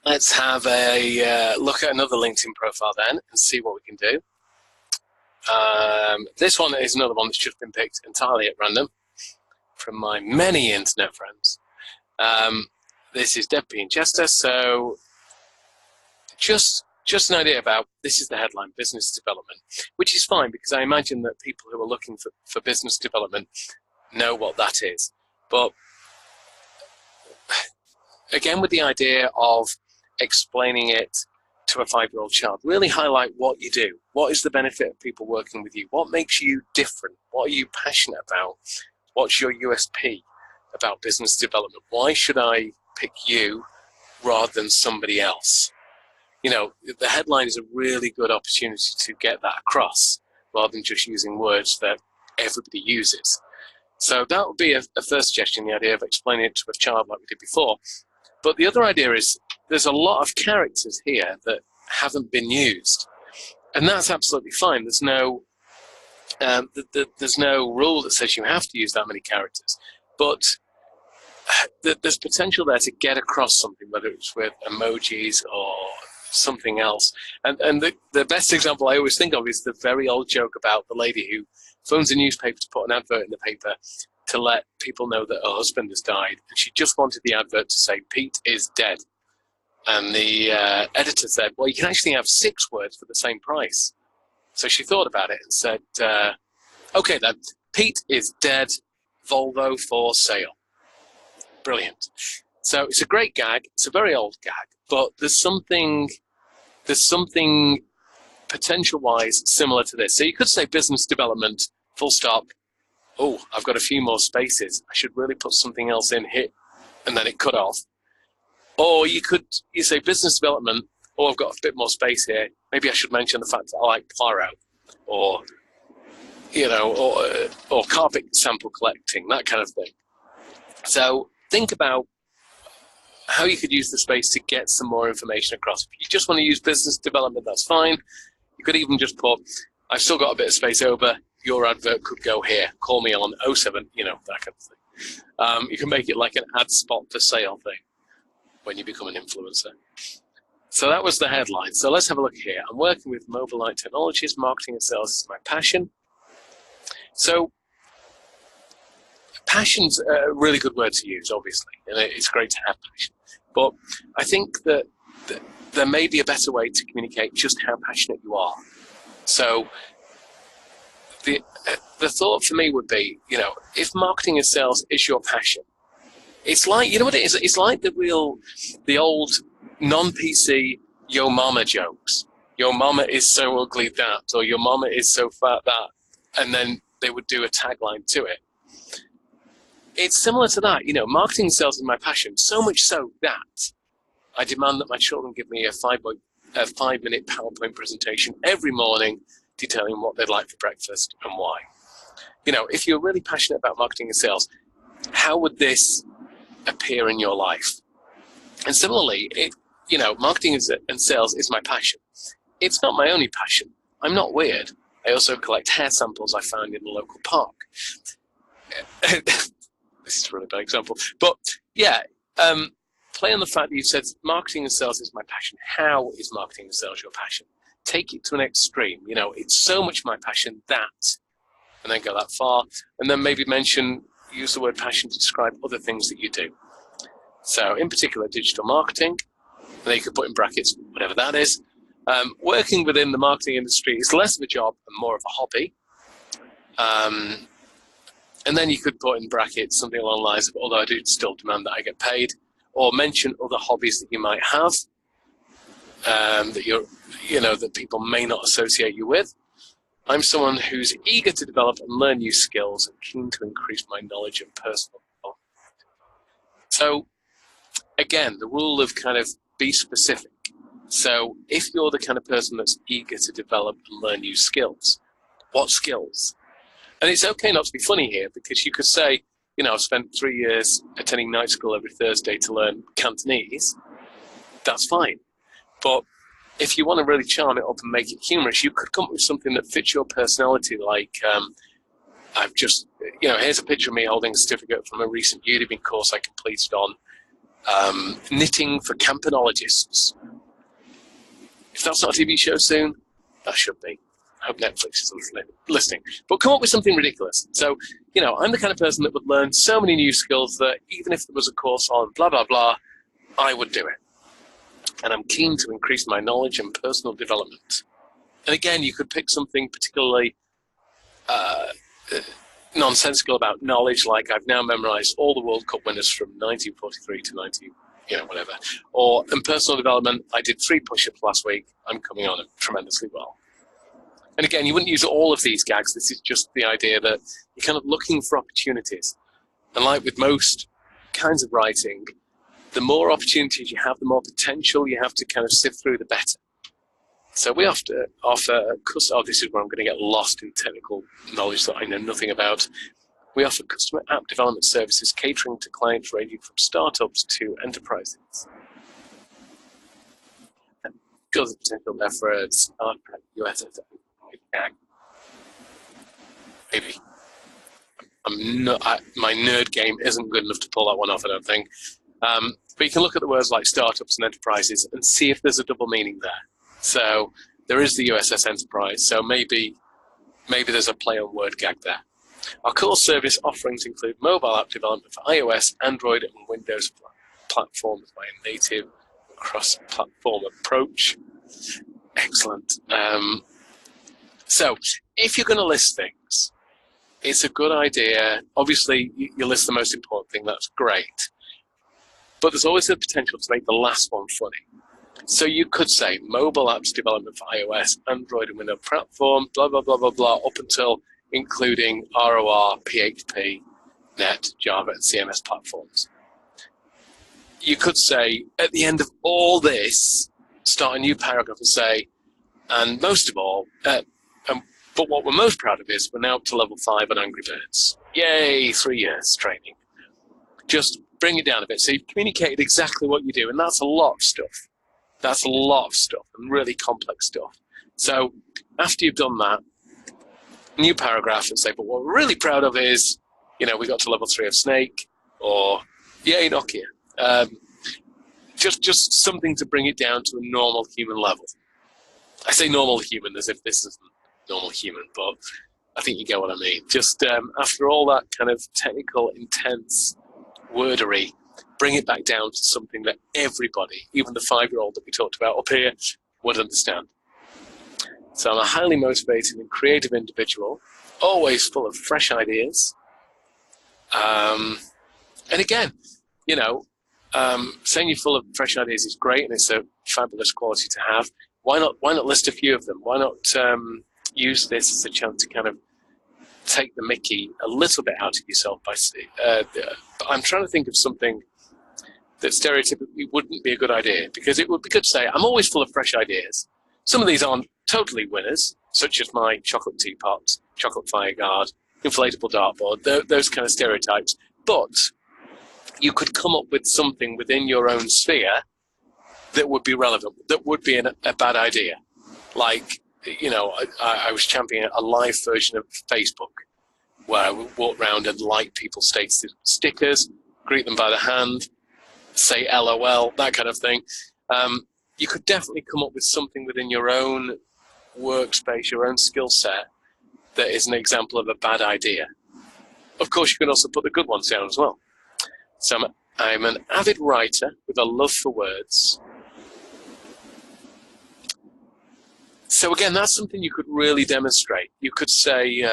Let's have a look at another LinkedIn profile then and see what we can do. This one is another one that's just been picked entirely at random from my many internet friends. This is Deb P. Chester, so just an idea about, this is the headline, business development, which is fine because I imagine that people who are looking for business development know what that is. But again, with the idea of explaining it to a 5-year-old child, really highlight what you do. What is the benefit of people working with you? What makes you different? What are you passionate about? What's your USP about business development? Why should I pick you rather than somebody else? You know, the headline is a really good opportunity to get that across rather than just using words that everybody uses. So that would be a first suggestion, the idea of explaining it to a child like we did before. But the other idea is there's a lot of characters here that haven't been used. And that's absolutely fine. There's no rule that says you have to use that many characters. But there's potential there to get across something, whether it's with emojis or something else. And the best example I always think of is the very old joke about the lady who phones a newspaper to put an advert in the paper to let people know that her husband has died. And she just wanted the advert to say, Pete is dead. And the editor said, well, you can actually have 6 words for the same price. So she thought about it and said, okay then, Pete is dead, Volvo for sale. Brilliant. So it's a great gag. It's a very old gag, but there's something potential-wise similar to this. So you could say business development, full stop. Oh, I've got a few more spaces. I should really put something else in here, and then it cut off. Or you say business development. Oh, I've got a bit more space here. Maybe I should mention the fact that I like Poirot, or or carpet sample collecting, that kind of thing. So think about how you could use the space to get some more information across. If you just want to use business development, that's fine. You could even just put, I've still got a bit of space over, your advert could go here, call me on 07, that kind of thing. You can make it like an ad spot for sale thing when you become an influencer. So that was the headline. So let's have a look here. I'm working with Mobilite Technologies, marketing and sales is my passion. So passion's a really good word to use, obviously, and it's great to have passion. But I think that there may be a better way to communicate just how passionate you are. So the thought for me would be, if marketing and sales is your passion, it's like, you know what it is? It's like the old non-PC yo mama jokes. Your mama is so ugly that, or your mama is so fat that, and then they would do a tagline to it. It's similar to that, marketing and sales is my passion, so much so that I demand that my children give me a 5-minute PowerPoint presentation every morning detailing what they'd like for breakfast and why. If you're really passionate about marketing and sales, how would this appear in your life? And similarly, marketing and sales is my passion. It's not my only passion. I'm not weird. I also collect hair samples I found in the local park. This is a really bad example. But yeah, play on the fact that you said marketing and sales is my passion. How is marketing and sales your passion? Take it to an extreme. It's so much my passion that, and then go that far. And then maybe use the word passion to describe other things that you do. So in particular, digital marketing. And then you could put in brackets, whatever that is. Working within the marketing industry is less of a job and more of a hobby. And then you could put in brackets something along the lines of, although I do still demand that I get paid, or mention other hobbies that you might have, that people may not associate you with. I'm someone who's eager to develop and learn new skills and keen to increase my knowledge and personal development. So again, the rule of kind of be specific. So if you're the kind of person that's eager to develop and learn new skills, what skills? And it's okay not to be funny here, because you could say, I've spent 3 years attending night school every Thursday to learn Cantonese. That's fine. But if you want to really charm it up and make it humorous, you could come up with something that fits your personality, like here's a picture of me holding a certificate from a recent Udemy course I completed on Knitting for campanologists. If that's not a TV show soon, that should be. I hope Netflix is listening. But come up with something ridiculous. So, you know, I'm the kind of person that would learn so many new skills that even if there was a course on blah, blah, blah, I would do it. And I'm keen to increase my knowledge and personal development. And again, you could pick something particularly nonsensical about knowledge, like I've now memorized all the World Cup winners from 1943 to 19, you know, whatever. Or in personal development, I did 3 push-ups last week. I'm coming on tremendously well. And again, you wouldn't use all of these gags. This is just the idea that you're kind of looking for opportunities. And like with most kinds of writing, the more opportunities you have, the more potential you have to kind of sift through, the better. So we have to offer, oh, this is where I'm going to get lost in technical knowledge that I know nothing about. We offer customer app development services catering to clients ranging from startups to enterprises. Because the potential there for a startup US gag. Maybe. My nerd game isn't good enough to pull that one off, I don't think. But you can look at the words like startups and enterprises and see if there's a double meaning there. So there is the USS Enterprise, so maybe there's a play on word gag there. Our core service offerings include mobile app development for iOS, Android, and Windows platforms by a native cross-platform approach. Excellent. So if you're going to list things, it's a good idea. Obviously, you list the most important thing. That's great. But there's always the potential to make the last one funny. So you could say mobile apps development for iOS, Android, and Windows platform, blah, blah, blah, blah, blah, up until including ROR, PHP, .NET, Java, and CMS platforms. You could say, at the end of all this, start a new paragraph and say, and most of all, but what we're most proud of is we're now up to level 5 on Angry Birds. Yay, 3 years training. Just bring it down a bit. So you've communicated exactly what you do, and that's a lot of stuff. That's a lot of stuff and really complex stuff. So after you've done that, new paragraph and say, but what we're really proud of is, you know, we got to level 3 of Snake, or yay, Nokia. Just something to bring it down to a normal human level. I say normal human as if this isn't normal human, but I think you get what I mean. Just after all that kind of technical, intense wordery, bring it back down to something that everybody, even the 5-year-old that we talked about up here, would understand. So I'm a highly motivated and creative individual, always full of fresh ideas. And again, you know, saying you're full of fresh ideas is great, and it's a fabulous quality to have. Why not list a few of them? Why not use this as a chance to kind of take the mickey a little bit out of yourself by I'm trying to think of something that stereotypically wouldn't be a good idea, because it would be good to say, I'm always full of fresh ideas. Some of these aren't totally winners, such as my chocolate teapot, chocolate fire guard, inflatable dartboard, those kind of stereotypes. But you could come up with something within your own sphere that would be relevant, that would be a bad idea. Like, you know, I was championing a live version of Facebook where I would walk around and like people's status stickers, greet them by the hand, say LOL, that kind of thing. You could definitely come up with something within your own workspace, your own skill set, that is an example of a bad idea. Of course, you can also put the good ones down as well. So I'm an avid writer with a love for words. So again, that's something you could really demonstrate. You could say, you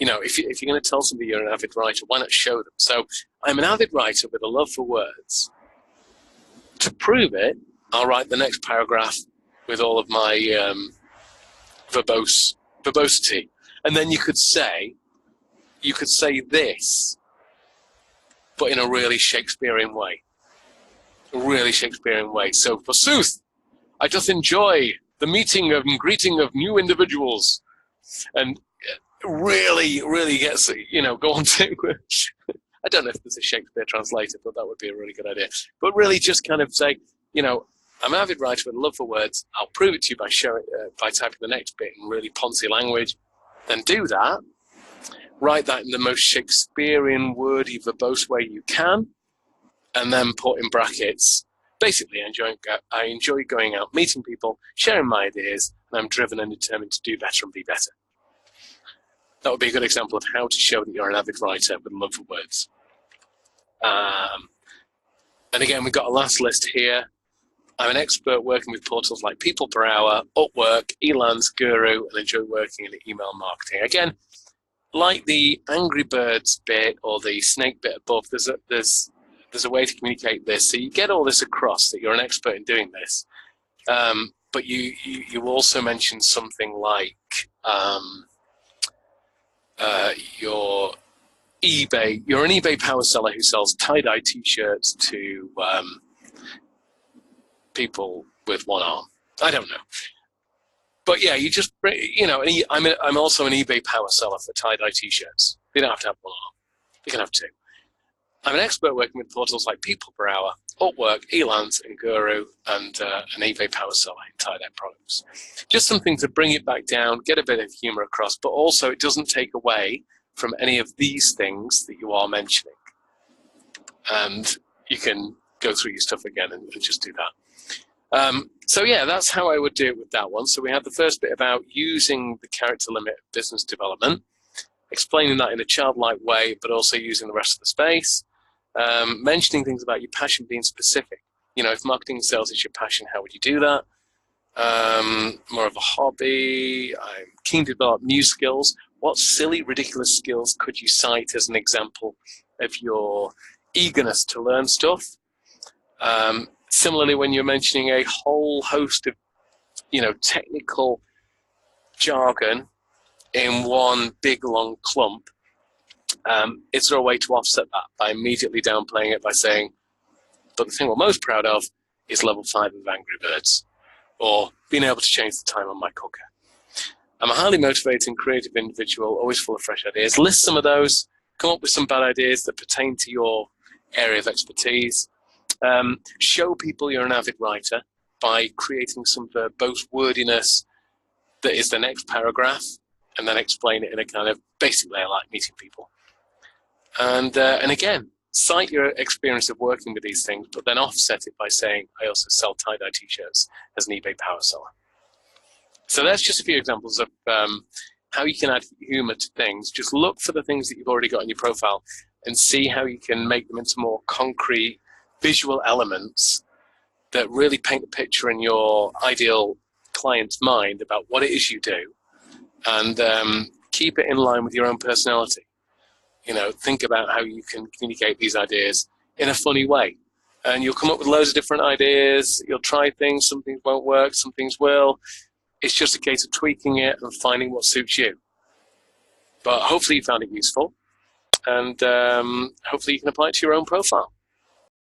know, if you're going to tell somebody you're an avid writer, why not show them? So I'm an avid writer with a love for words. To prove it, I'll write the next paragraph with all of my verbosity. And then you could say this, but in a really Shakespearean way. A really Shakespearean way. So forsooth, I just enjoy the meeting and greeting of new individuals, and really, really gets, you know, go on to, I don't know if there's a Shakespeare translator, but that would be a really good idea. But really just kind of say, you know, I'm an avid writer with a love for words. I'll prove it to you by by typing the next bit in really poncy language. Then do that. Write that in the most Shakespearean, wordy, verbose way you can. and then put in brackets, basically, I enjoy going out, meeting people, sharing my ideas, and I'm driven and determined to do better and be better. That would be a good example of how to show that you're an avid writer with love for words. And again, we've got a last list here. I'm an expert working with portals like People Per Hour, Upwork, Elance, Guru, and enjoy working in email marketing. Again, like the Angry Birds bit or the snake bit above, there's a way to communicate this. So you get all this across that you're an expert in doing this. But you also mentioned something like you're an eBay power seller who sells tie-dye t-shirts to people with one arm. I don't know. But yeah, you just, I'm also an eBay power seller for tie-dye t-shirts. You don't have to have one arm. You can have two. I'm an expert working with portals like People Per Hour, Upwork, Elance, and Guru, and an eBay power seller in tie-dye products. Just something to bring it back down, get a bit of humor across, but also it doesn't take away from any of these things that you are mentioning. And you can go through your stuff again and just do that. So yeah, that's how I would do it with that one. So we had the first bit about using the character limit of business development, explaining that in a childlike way, but also using the rest of the space. Mentioning things about your passion being specific. If marketing and sales is your passion, how would you do that? More of a hobby. I'm keen to develop new skills. What silly, ridiculous skills could you cite as an example of your eagerness to learn stuff? Similarly, when you're mentioning a whole host of, technical jargon in one big, long clump, is there a way to offset that by immediately downplaying it by saying, but the thing we're most proud of is level 5 of Angry Birds, or being able to change the time on my cooker. I'm a highly motivated and creative individual, always full of fresh ideas. List some of those, come up with some bad ideas that pertain to your area of expertise. Show people you're an avid writer by creating some verbose wordiness that is the next paragraph, and then explain it in a kind of basic way, like meeting people. And again, cite your experience of working with these things, but then offset it by saying, I also sell tie-dye t-shirts as an eBay power seller. So that's just a few examples of how you can add humor to things. Just look for the things that you've already got in your profile and see how you can make them into more concrete visual elements that really paint the picture in your ideal client's mind about what it is you do, and keep it in line with your own personality. Think about how you can communicate these ideas in a funny way. And you'll come up with loads of different ideas. You'll try things. Some things won't work. Some things will. It's just a case of tweaking it and finding what suits you. But hopefully you found it useful. And hopefully you can apply it to your own profile.